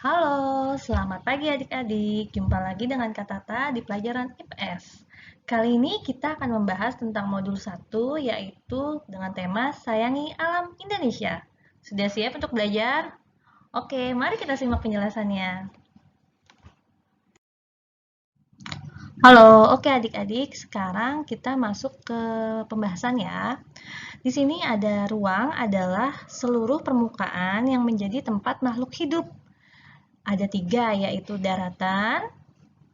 Halo, selamat pagi adik-adik. Jumpa lagi dengan Kak Tata di pelajaran IPS. Kali ini kita akan membahas tentang modul 1, yaitu dengan tema Sayangi Alam Indonesia. Sudah siap untuk belajar? Oke, mari kita simak penjelasannya. Halo, oke adik-adik, sekarang kita masuk ke pembahasan ya. Di sini ada ruang adalah seluruh permukaan yang menjadi tempat makhluk hidup. Ada 3, yaitu daratan,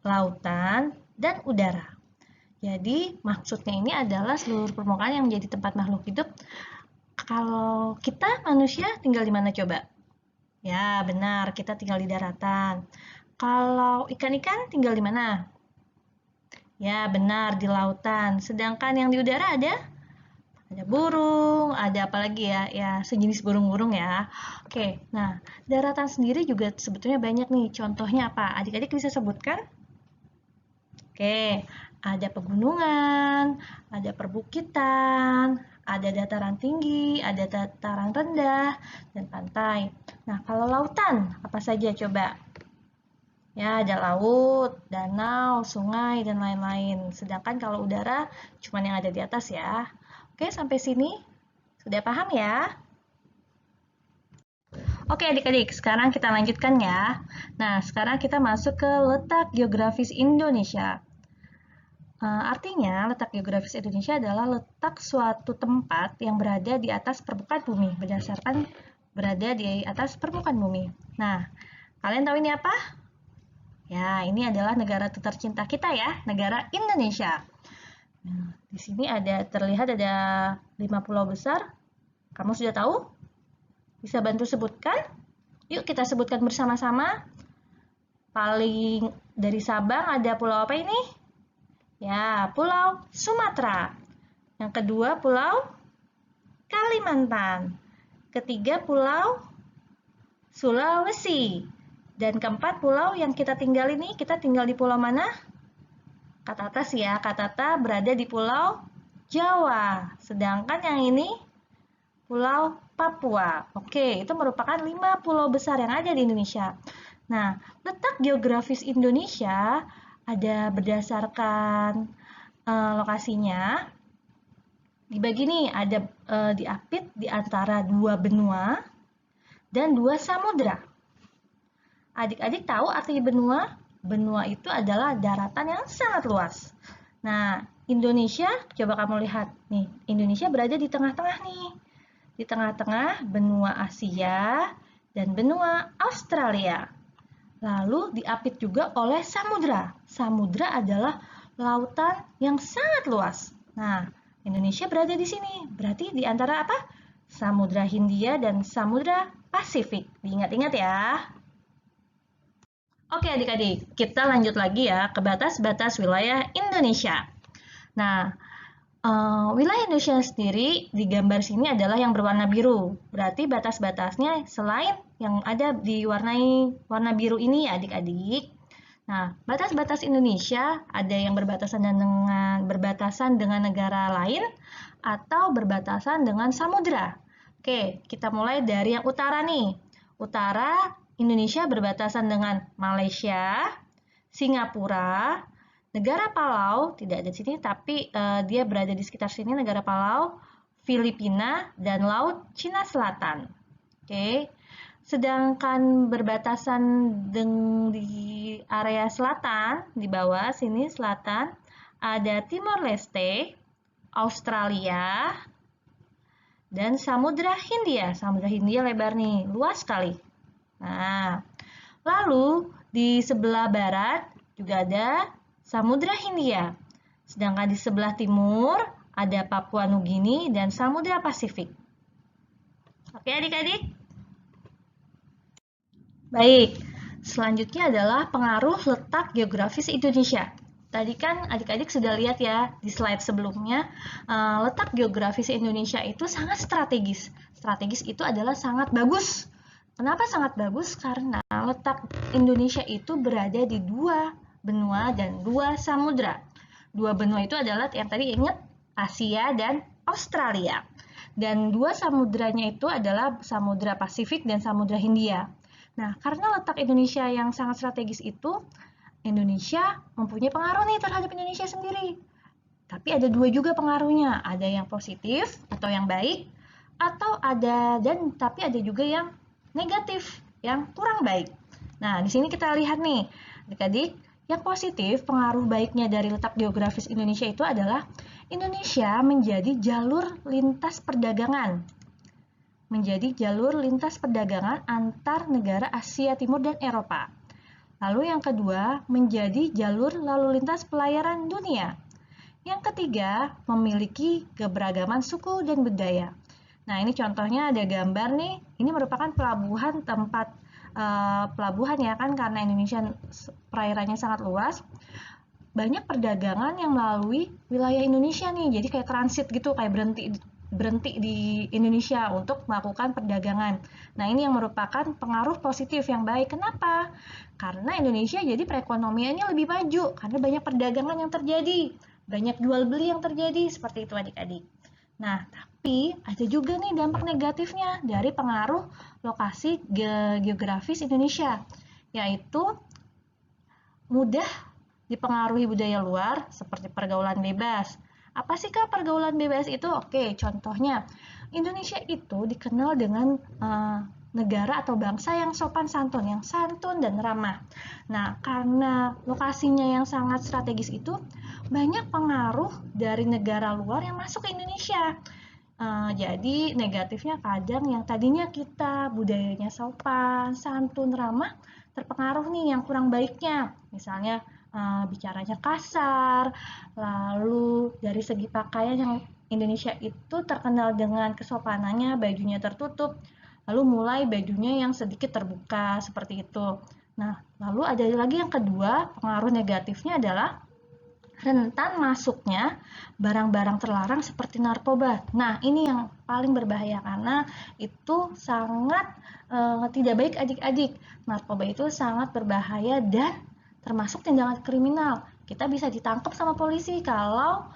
lautan, dan udara. Jadi maksudnya ini adalah seluruh permukaan yang menjadi tempat makhluk hidup. Kalau kita manusia tinggal di mana coba? Ya, benar, kita tinggal di daratan. Kalau ikan-ikan tinggal di mana? Ya, benar, di lautan. Sedangkan yang di udara ada? Ada burung, ada apa lagi ya? Ya, sejenis burung-burung ya. Oke, nah, daratan sendiri juga sebetulnya banyak nih. Contohnya apa? Adik-adik bisa sebutkan? Oke, ada pegunungan, ada perbukitan, ada dataran tinggi, ada dataran rendah, dan pantai. Nah, kalau lautan, apa saja coba? Ya, ada laut, danau, sungai, dan lain-lain. Sedangkan kalau udara, cuma yang ada di atas ya. Oke, sampai sini sudah paham ya? Oke adik-adik, sekarang kita lanjutkan ya. Nah, sekarang kita masuk ke letak geografis Indonesia. Artinya, letak geografis Indonesia adalah letak suatu tempat yang berada di atas permukaan bumi, berdasarkan berada di atas permukaan bumi. Nah, kalian tahu ini apa? Ya, ini adalah negara tercinta kita ya, negara Indonesia. Nah, di sini terlihat ada 5 pulau besar. Kamu sudah tahu? Bisa bantu sebutkan? Yuk kita sebutkan bersama-sama. Paling dari Sabang ada pulau apa ini? Ya, Pulau Sumatera. Yang kedua, Pulau Kalimantan. Ketiga, Pulau Sulawesi. Dan keempat, pulau yang kita tinggal ini, kita tinggal di pulau mana? Kata atas ya, Kata Tata berada di Pulau Jawa. Sedangkan yang ini, Pulau Papua. Oke, itu merupakan 5 pulau besar yang ada di Indonesia. Nah, letak geografis Indonesia ada berdasarkan lokasinya. Dibagi nih, ada diapit di antara 2 benua dan 2 samudra. Adik-adik tahu arti benua? Benua itu adalah daratan yang sangat luas. Nah, Indonesia, coba kamu lihat nih, Indonesia berada di tengah-tengah nih. Di tengah-tengah benua Asia dan benua Australia. Lalu diapit juga oleh samudra. Samudra adalah lautan yang sangat luas. Nah, Indonesia berada di sini. Berarti di antara apa? Samudra Hindia dan Samudra Pasifik. Diingat-ingat ya. Oke adik-adik, kita lanjut lagi ya ke batas-batas wilayah Indonesia. Nah, wilayah Indonesia sendiri di gambar sini adalah yang berwarna biru. Berarti batas-batasnya selain yang ada diwarnai warna biru ini ya adik-adik. Nah, batas-batas Indonesia ada yang berbatasan dengan negara lain atau berbatasan dengan samudra. Oke, kita mulai dari yang utara nih. Utara Indonesia berbatasan dengan Malaysia, Singapura, negara Palau, tidak ada di sini, tapi dia berada di sekitar sini, negara Palau, Filipina, dan Laut Cina Selatan. Oke, sedangkan berbatasan di area selatan, di bawah sini selatan, ada Timor Leste, Australia, dan Samudra Hindia. Samudra Hindia lebar nih, luas sekali. Nah, lalu di sebelah barat juga ada Samudra Hindia. Sedangkan di sebelah timur ada Papua Nugini dan Samudra Pasifik. Oke adik-adik? Baik, selanjutnya adalah pengaruh letak geografis Indonesia. Tadi kan adik-adik sudah lihat ya di slide sebelumnya, letak geografis Indonesia itu sangat strategis. Strategis itu adalah sangat bagus. Kenapa sangat bagus? Karena letak Indonesia itu berada di 2 benua dan 2 samudra. 2 benua itu adalah yang tadi ingat Asia dan Australia. Dan 2 samudranya itu adalah Samudra Pasifik dan Samudra Hindia. Nah, karena letak Indonesia yang sangat strategis itu, Indonesia mempunyai pengaruh nih terhadap Indonesia sendiri. Tapi ada dua juga pengaruhnya, ada yang positif atau yang baik, atau tapi ada juga yang negatif, yang kurang baik. Nah, di sini kita lihat nih, adik-adik, yang positif, pengaruh baiknya dari letak geografis Indonesia itu adalah Indonesia menjadi jalur lintas perdagangan. Menjadi jalur lintas perdagangan antar negara Asia Timur dan Eropa. Lalu yang kedua, menjadi jalur lalu lintas pelayaran dunia. Yang ketiga, memiliki keberagaman suku dan budaya. Nah, ini contohnya ada gambar nih. Ini merupakan pelabuhan tempat pelabuhan ya kan, karena Indonesia perairannya sangat luas. Banyak perdagangan yang melalui wilayah Indonesia nih. Jadi kayak transit gitu, kayak berhenti di Indonesia untuk melakukan perdagangan. Nah, ini yang merupakan pengaruh positif yang baik. Kenapa? Karena Indonesia jadi perekonomiannya lebih maju, karena banyak perdagangan yang terjadi, banyak jual beli yang terjadi, seperti itu adik-adik. Nah, tapi ada juga nih dampak negatifnya dari pengaruh lokasi geografis Indonesia, yaitu mudah dipengaruhi budaya luar seperti pergaulan bebas. Apa sih Kak pergaulan bebas itu? Oke, contohnya Indonesia itu dikenal dengan negara atau bangsa yang sopan santun dan ramah. Nah, karena lokasinya yang sangat strategis itu, banyak pengaruh dari negara luar yang masuk ke Indonesia. Jadi negatifnya kadang yang tadinya kita budayanya sopan, santun, ramah, terpengaruh nih yang kurang baiknya. Misalnya bicaranya kasar, lalu dari segi pakaian yang Indonesia itu terkenal dengan kesopanannya, bajunya tertutup, lalu mulai bajunya yang sedikit terbuka, seperti itu. Nah, lalu ada lagi yang kedua, pengaruh negatifnya adalah rentan masuknya barang-barang terlarang seperti narkoba. Nah, ini yang paling berbahaya karena itu sangat tidak baik adik-adik. Narkoba itu sangat berbahaya dan termasuk tindakan kriminal. Kita bisa ditangkap sama polisi kalau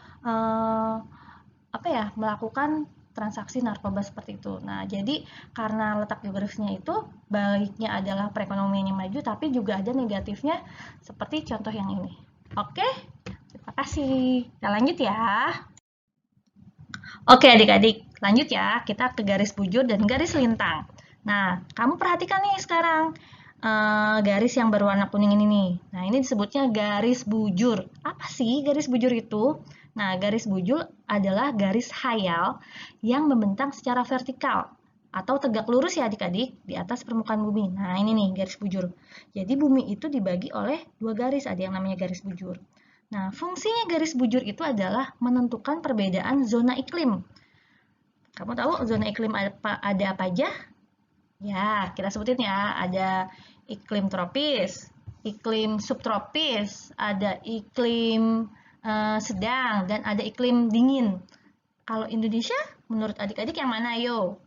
melakukan transaksi narkoba seperti itu. Nah, jadi karena letak geografisnya itu, baiknya adalah perekonomiannya maju, tapi juga ada negatifnya seperti contoh yang ini. Oke, terima kasih. Kita lanjut ya. Oke adik-adik, lanjut ya. Kita ke garis bujur dan garis lintang. Nah, kamu perhatikan nih sekarang. Garis yang berwarna kuning ini nih. Nah, ini disebutnya garis bujur. Apa sih garis bujur itu? Nah, garis bujur adalah garis hayal yang membentang secara vertikal atau tegak lurus ya adik-adik di atas permukaan bumi. Nah, ini nih garis bujur. Jadi bumi itu dibagi oleh dua garis, ada yang namanya garis bujur. Nah, fungsinya garis bujur itu adalah menentukan perbedaan zona iklim. Kamu tahu zona iklim ada apa aja? Ya, kita sebutin ya. Ada iklim tropis, iklim subtropis, ada iklim sedang, dan ada iklim dingin. Kalau Indonesia, menurut adik-adik yang mana, yo?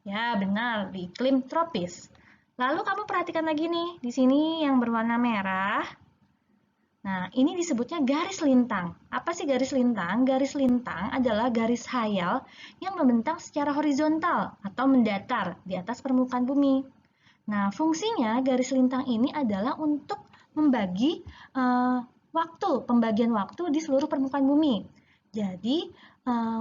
Ya, benar, di iklim tropis. Lalu kamu perhatikan lagi nih, di sini yang berwarna merah. Nah, ini disebutnya garis lintang. Apa sih garis lintang? Garis lintang adalah garis hayal yang membentang secara horizontal atau mendatar di atas permukaan bumi. Nah, fungsinya garis lintang ini adalah untuk membagi pembagian waktu di seluruh permukaan bumi. Jadi,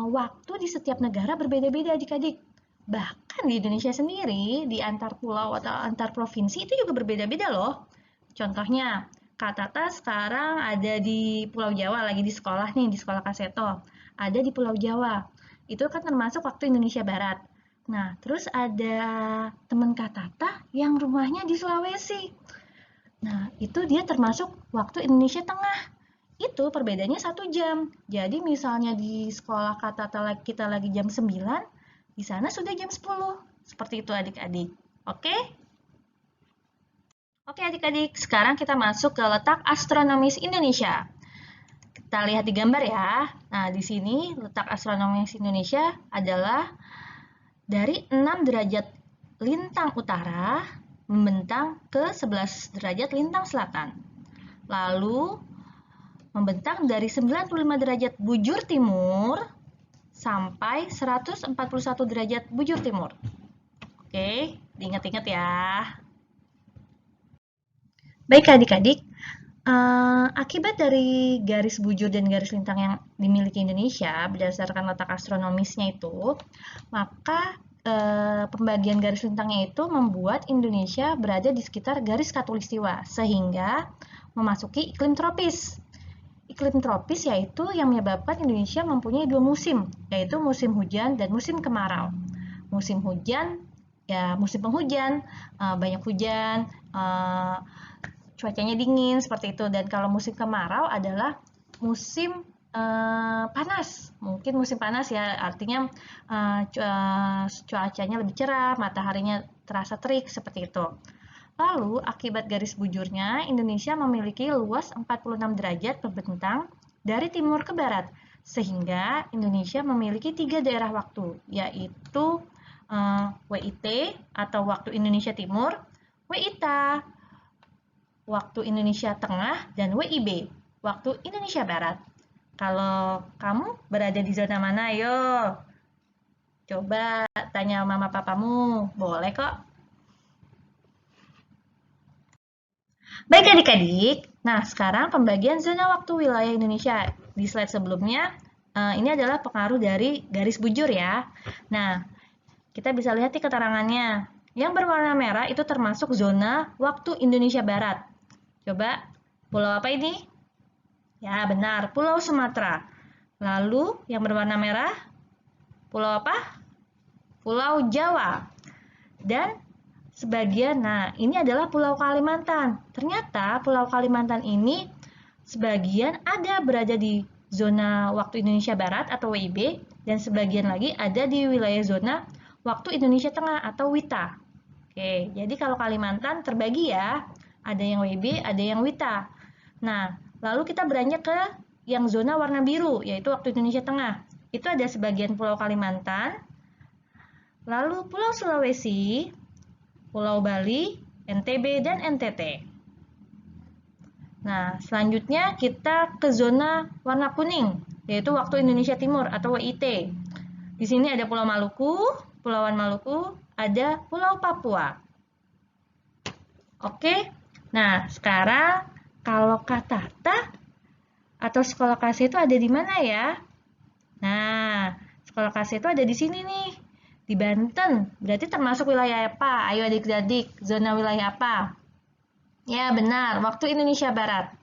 waktu di setiap negara berbeda-beda adik-adik. Bahkan di Indonesia sendiri, di antar pulau atau antar provinsi itu juga berbeda-beda loh. Contohnya, Kak Tata sekarang ada di Pulau Jawa, lagi di sekolah nih, di sekolah Kaseto. Ada di Pulau Jawa. Itu kan termasuk waktu Indonesia Barat. Nah, terus ada teman Kak Tata yang rumahnya di Sulawesi. Nah, itu dia termasuk waktu Indonesia Tengah. Itu perbedaannya 1 jam. Jadi misalnya di sekolah Kak Tata kita lagi jam 9, di sana sudah jam 10. Seperti itu adik-adik. Oke? Oke adik-adik, sekarang kita masuk ke letak astronomis Indonesia. Kita lihat di gambar ya. Nah, di sini letak astronomis Indonesia adalah dari 6 derajat lintang utara membentang ke 11 derajat lintang selatan. Lalu membentang dari 95 derajat bujur timur sampai 141 derajat bujur timur. Oke, diingat-ingat ya. Baik adik-adik, akibat dari garis bujur dan garis lintang yang dimiliki Indonesia berdasarkan letak astronomisnya itu, maka pembagian garis lintangnya itu membuat Indonesia berada di sekitar garis khatulistiwa, sehingga memasuki iklim tropis. Iklim tropis yaitu yang menyebabkan Indonesia mempunyai dua musim, yaitu musim hujan dan musim kemarau. Musim hujan, ya musim penghujan, banyak hujan, cuacanya dingin seperti itu. Dan kalau musim kemarau adalah musim panas, mungkin musim panas ya, artinya cuacanya lebih cerah, mataharinya terasa terik seperti itu. Lalu akibat garis bujurnya, Indonesia memiliki luas 46 derajat berbentang dari timur ke barat, sehingga Indonesia memiliki 3 daerah waktu, yaitu WIT atau waktu Indonesia Timur, WITA waktu Indonesia Tengah, dan WIB, waktu Indonesia Barat. Kalau kamu berada di zona mana, ayo? Coba tanya mama papamu, boleh kok. Baik adik-adik, nah sekarang pembagian zona waktu wilayah Indonesia. Di slide sebelumnya, ini adalah pengaruh dari garis bujur ya. Nah, kita bisa lihat di keterangannya. Yang berwarna merah itu termasuk zona waktu Indonesia Barat. Coba, pulau apa ini? Ya, benar, Pulau Sumatera. Lalu, yang berwarna merah, pulau apa? Pulau Jawa. Dan sebagian, nah ini adalah Pulau Kalimantan. Ternyata Pulau Kalimantan ini sebagian ada berada di zona waktu Indonesia Barat atau WIB, dan sebagian lagi ada di wilayah zona waktu Indonesia Tengah atau WITA. Oke, jadi kalau Kalimantan terbagi ya, ada yang WIB, ada yang WITA. Nah, lalu kita beranjak ke yang zona warna biru, yaitu waktu Indonesia Tengah. Itu ada sebagian Pulau Kalimantan, lalu Pulau Sulawesi, Pulau Bali, NTB, dan NTT. Nah, selanjutnya kita ke zona warna kuning, yaitu waktu Indonesia Timur atau WIT. Di sini ada Pulau Maluku, Pulauan Maluku, ada Pulau Papua. Oke, nah sekarang kalau Katata atau sekolah kasih itu ada di mana ya? Nah, sekolah kasih itu ada di sini nih, di Banten. Berarti termasuk wilayah apa? Ayo adik-adik, zona wilayah apa? Ya benar, waktu Indonesia Barat.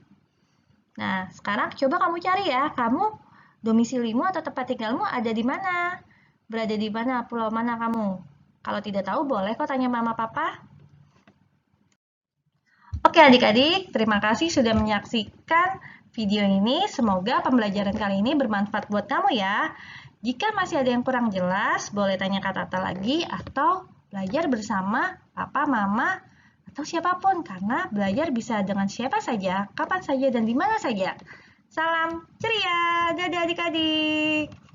Nah, sekarang coba kamu cari ya, kamu domisilimu atau tempat tinggalmu ada di mana? Berada di mana? Pulau mana kamu? Kalau tidak tahu, boleh kok tanya mama papa. Oke adik-adik, terima kasih sudah menyaksikan video ini. Semoga pembelajaran kali ini bermanfaat buat kamu ya. Jika masih ada yang kurang jelas, boleh tanya Kak Tata lagi atau belajar bersama papa, mama, atau siapapun. Karena belajar bisa dengan siapa saja, kapan saja, dan di mana saja. Salam ceria, dadah adik-adik.